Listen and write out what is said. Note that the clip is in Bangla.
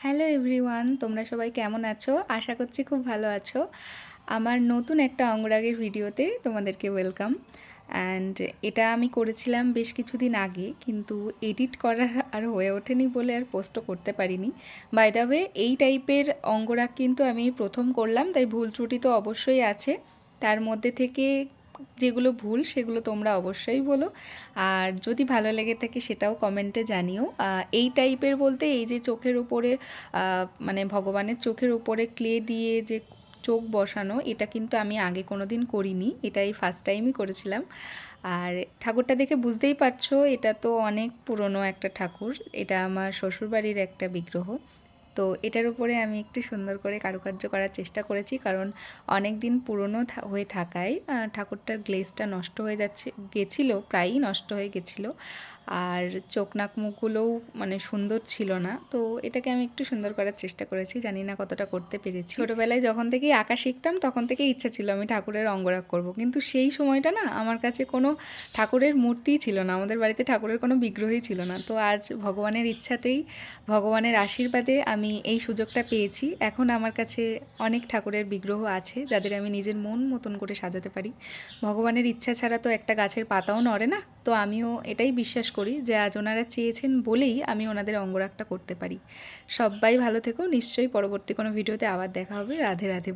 হ্যালো এভরিওয়ান, তোমরা সবাই কেমন আছো? আশা করছি খুব ভালো আছো। আমার নতুন একটা অঙ্গরাগের ভিডিওতে তোমাদেরকে ওয়েলকাম। অ্যান্ড এটা আমি করেছিলাম বেশ কিছুদিন আগে, কিন্তু এডিট করার আর হয়ে ওঠেনি বলে আর পোস্টও করতে পারিনি। বাই দ্য ওয়ে, এই টাইপের অঙ্গরাগ কিন্তু আমি প্রথম করলাম, তাই ভুল ত্রুটি তো অবশ্যই আছে। তার মধ্যে থেকে যেগুলো ভুল সেগুলো তোমরা অবশ্যই বলো, আর যদি ভালো লেগে থাকে সেটাও কমেন্টে জানিও। এই টাইপের বলতে এই যে চোখের উপরে মানে ভগবানের চোখের উপরে ক্লে দিয়ে যে চোখ বসানো, এটা কিন্তু আমি আগে কোনো দিন করিনি, এটাই ফার্স্ট টাইমই করেছিলাম। আর ঠাকুরটা দেখে বুঝতেই পারছো এটা তো অনেক পুরনো একটা ঠাকুর, এটা আমার শ্বশুরবাড়ির একটা বিগ্রহ। তো এটার উপরে আমি একটু সুন্দর করে কারুকার্য করার চেষ্টা করেছি, কারণ অনেক দিন পুরনো হয়ে থাকায় ঠাকুরটার গ্লেজটা নষ্ট হয়ে গেছিলো, প্রায়ই নষ্ট হয়ে গেছিলো। আর চোখ নাক মুখগুলোও মানে সুন্দর ছিল না, তো এটাকে আমি একটু সুন্দর করার চেষ্টা করেছি, জানি না কতটা করতে পেরেছি। ছোটোবেলায় যখন থেকেই আঁকা শিখতাম তখন থেকেই ইচ্ছা ছিল আমি ঠাকুরের অঙ্গরাগ করব, কিন্তু সেই সময়টা না আমার কাছে কোনো ঠাকুরের মূর্তিই ছিল না, আমাদের বাড়িতে ঠাকুরের কোনো বিগ্রহই ছিল না। তো আজ ভগবানের ইচ্ছাতেই, ভগবানের আশীর্বাদে আমি এই সুযোগটা পেয়েছি। এখন আমার কাছে অনেক ঠাকুরের বিগ্রহ আছে যাদের আমি নিজের মন মতন করে সাজাতে পারি। ভগবানের ইচ্ছা ছাড়া তো একটা গাছের পাতাও নড়ে না। তো আমিও এটাই বিশ্বাস করি যে আজ ওনারা চেয়েছেন বলেই আমি ওনাদের অঙ্গরাগটা করতে পারি। সবাই ভালো থেকো, নিশ্চয়ই পরবর্তী কোনো ভিডিওতে আবার দেখা হবে। রাধে রাধে।